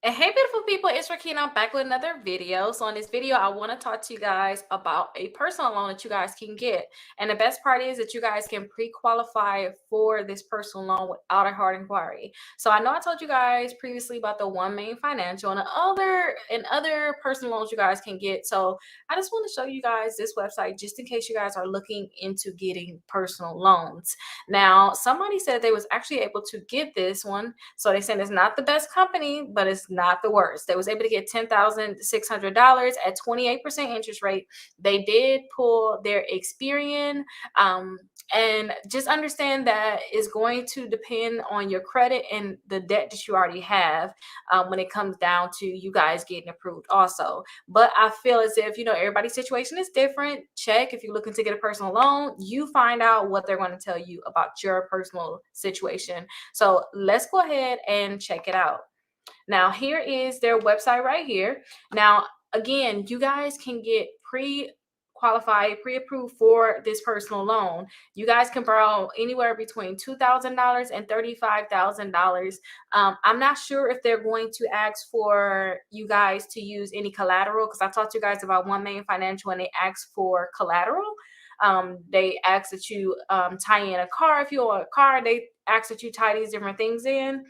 And hey, beautiful people, it's Rickita. I'm back with another video. So in this video, I want to talk to you guys about a personal loan that you guys can get. And the best part is that you guys can pre-qualify for this personal loan without a hard inquiry. So I know I told you guys previously about the One Main Financial and other personal loans you guys can get. So I just want to show you guys this website just in case you guys are looking into getting personal loans. Now, somebody said they was actually able to get this one. So they said it's not the best company, but it's not the worst. They was able to get $10,600 at 28% interest rate. They did pull their Experian, and just understand that it's going to depend on your credit and the debt that you already have when it comes down to you guys getting approved also. But I feel as if, everybody's situation is different. Check if you're looking to get a personal loan, you find out what they're going to tell you about your personal situation. So let's go ahead and check it out. Now, here is their website right here. Now, again, you guys can get pre-qualified, pre-approved for this personal loan. You guys can borrow anywhere between $2,000 and $35,000. I'm not sure if they're going to ask for you guys to use any collateral, because I talked to you guys about One Main Financial and they ask for collateral. They ask that you tie in a car. If you own a car, they ask that you tie these different things in.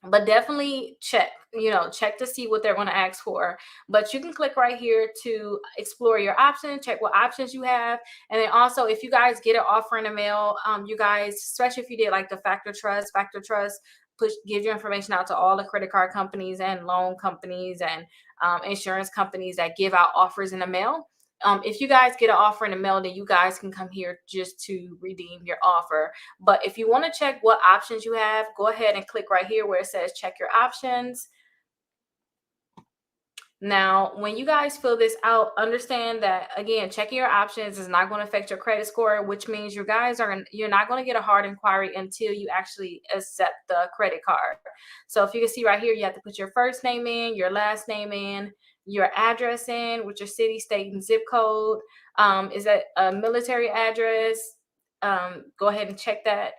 But definitely check to see what they're going to ask for. But you can click right here to explore your options, check what options you have. And then also, if you guys get an offer in the mail, you guys, especially if you did like the factor trust give your information out to all the credit card companies and loan companies and insurance companies that give out offers in the mail. If you guys get an offer in the mail, then you guys can come here just to redeem your offer. But if you want to check what options you have, go ahead and click right here where it says check your options. Now, when you guys fill this out, understand that, again, checking your options is not going to affect your credit score, which means you're not going to get a hard inquiry until you actually accept the credit card. So if you can see right here, you have to put your first name in, your last name in, your address in with your city, state, and zip code. Is that a military address? Go ahead and check that.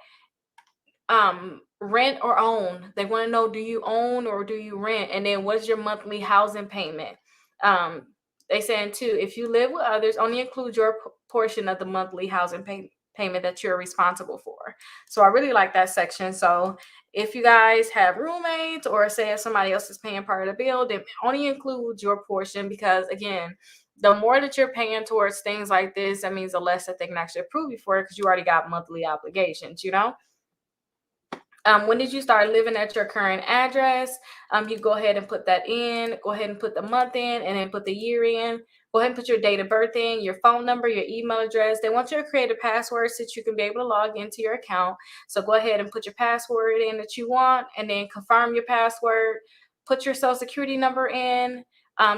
Rent or own. They want to know, do you own or do you rent? And then what's your monthly housing payment? They saying too, if you live with others, only include your portion of the monthly housing payment that you're responsible for. So I really like that section. So if you guys have roommates, or say if somebody else is paying part of the bill, then only include your portion, because again, the more that you're paying towards things like this, that means the less that they can actually approve you for it, because you already got monthly obligations, When did you start living at your current address? You go ahead and put that in. Go ahead and put the month in, and then put the year in. Go ahead and put your date of birth in, your phone number, your email address. They want you to create a password so that you can be able to log into your account. So go ahead and put your password in that you want, and then confirm your password. Put your social security number in.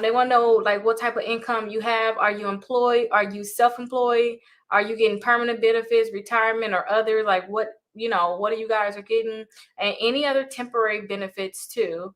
They want to know like what type of income you have. Are you employed? Are you self-employed? Are you getting permanent benefits, retirement, or other? Like what are you guys are getting, and any other temporary benefits too.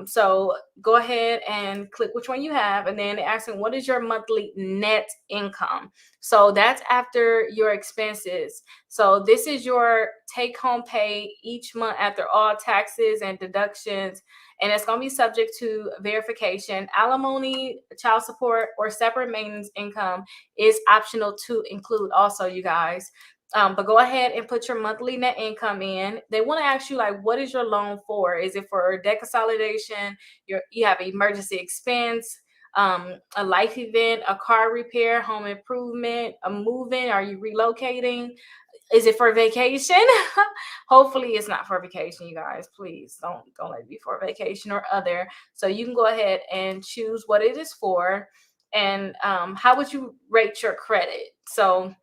So go ahead and click which one you have, and then asking what is your monthly net income. So that's after your expenses. So this is your take-home pay each month after all taxes and deductions, and it's going to be subject to verification. Alimony, child support, or separate maintenance income is optional to include also, you guys. But go ahead and put your monthly net income in. They want to ask you, like, what is your loan for? Is it for debt consolidation? You have an emergency expense, a life event, a car repair, home improvement, a move-in? Are you relocating? Is it for vacation? Hopefully it's not for vacation, you guys. Please don't let it be for vacation or other. So you can go ahead and choose what it is for. And how would you rate your credit? So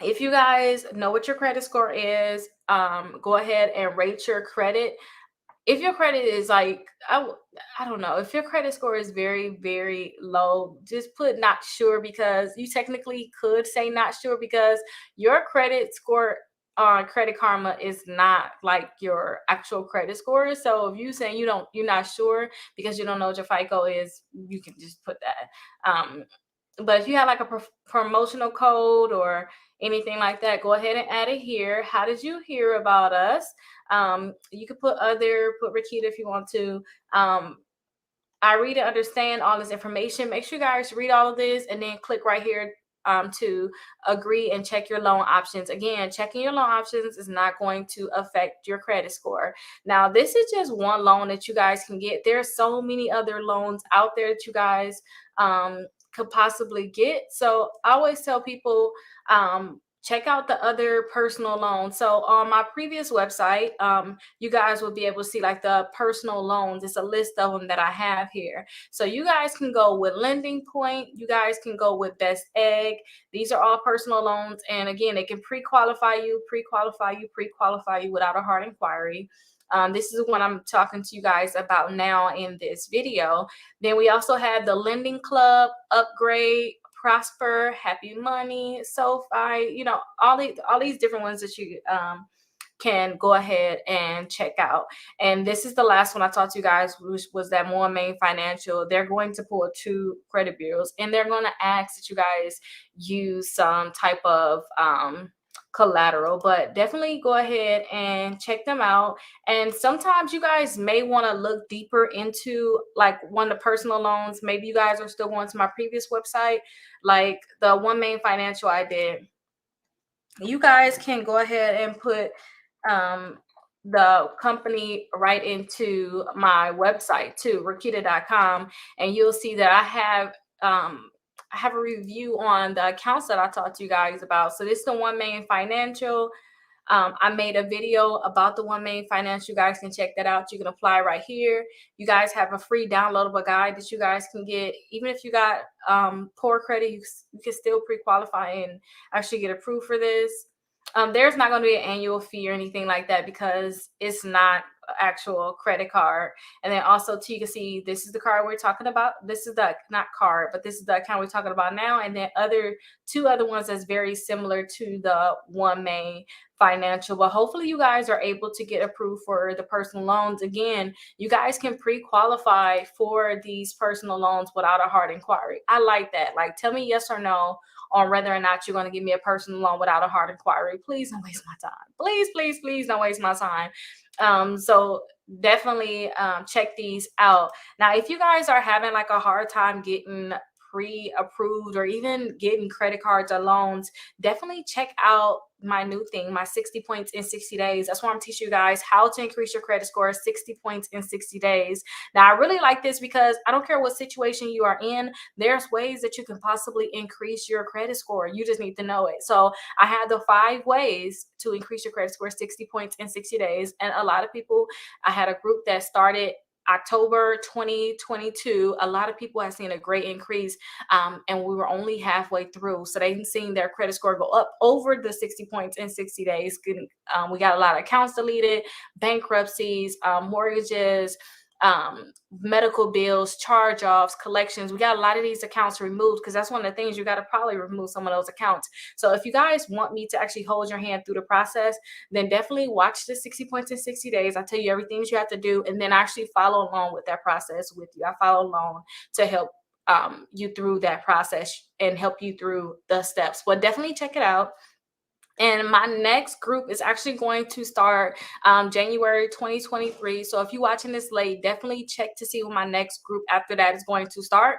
if you guys know what your credit score is, go ahead and rate your credit. If your credit is like, I don't know, if your credit score is very, very low, just put not sure, because you technically could say not sure, because your credit score on Credit Karma is not like your actual credit score. So if you saying you're not sure because you don't know what your FICO is, you can just put that. But if you have like a promotional code or anything like that, go ahead and add it here. How did you hear about us? You could put Rickita if you want to. I read and understand all this information. Make sure you guys read all of this and then click right here to agree and check your loan options. Again, checking your loan options is not going to affect your credit score. Now, this is just one loan that you guys can get. There are so many other loans out there that you guys could possibly get. So I always tell people, check out the other personal loans. So on my previous website, you guys will be able to see like the personal loans. It's a list of them that I have here. So you guys can go with Lending Point. You guys can go with Best Egg. These are all personal loans. And again, they can pre-qualify you without a hard inquiry. This is what I'm talking to you guys about now in this video. Then we also have the Lending Club, Upgrade, Prosper, Happy Money, SoFi, you know, all these different ones that you can go ahead and check out. And this is the last one I talked to you guys, which was that One Main Financial. They're going to pull 2 credit bureaus, and they're going to ask that you guys use some type of collateral, but definitely go ahead and check them out. And sometimes you guys may want to look deeper into like one of the personal loans. Maybe you guys are still going to my previous website, like the One Main Financial I did. You guys can go ahead and put the company right into my website too, Rickita.com, and you'll see that I have a review on the accounts that I talked to you guys about. So this is the One Main Financial. I made a video about the One Main Financial. You guys can check that out. You can apply right here. You guys have a free downloadable guide that you guys can get. Even if you got poor credit, you can still pre-qualify and actually get approved for this. There's not going to be an annual fee or anything like that because it's not an actual credit card. And then also too, you can see this is the card we're talking about. This is the not card, but this is the account we're talking about now. And then 2 other ones that's very similar to the One Main Financial. But hopefully you guys are able to get approved for the personal loans. Again, you guys can pre-qualify for these personal loans without a hard inquiry. I like that. Like, tell me yes or no on whether or not you're going to give me a personal loan without a hard inquiry. Please don't waste my time. Please don't waste my time. So definitely check these out. Now, if you guys are having like a hard time getting pre-approved or even getting credit cards or loans, definitely check out my new thing, my 60 points in 60 days. That's why I'm teaching you guys how to increase your credit score 60 points in 60 days. Now, I really like this because I don't care what situation you are in, there's ways that you can possibly increase your credit score. You just need to know it. So I had the 5 ways to increase your credit score 60 points in 60 days. And a lot of people, I had a group that started October 2022. A lot of people have seen a great increase, and we were only halfway through, so they've seen their credit score go up over the 60 points in 60 days. We got a lot of accounts deleted, bankruptcies, mortgages, medical bills, charge-offs, collections. We got a lot of these accounts removed because that's one of the things. You got to probably remove some of those accounts. So if you guys want me to actually hold your hand through the process, then definitely watch the 60 points in 60 days. I tell you everything you have to do, and then actually follow along with that process with you. I follow along to help you through that process and help you through the steps. But definitely check it out. And my next group is actually going to start January 2023. So if you're watching this late, definitely check to see when my next group after that is going to start,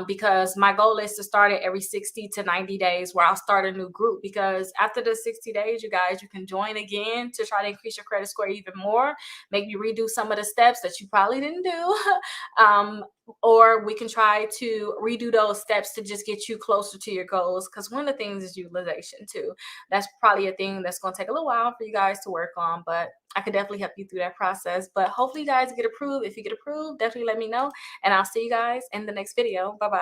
because my goal is to start it every 60 to 90 days where I'll start a new group. Because after the 60 days, you guys, you can join again to try to increase your credit score even more. Maybe redo some of the steps that you probably didn't do. Or we can try to redo those steps to just get you closer to your goals. Because one of the things is utilization too. That's probably a thing that's going to take a little while for you guys to work on, but I could definitely help you through that process. But hopefully you guys get approved. If you get approved, definitely let me know, and I'll see you guys in the next video. Bye-bye.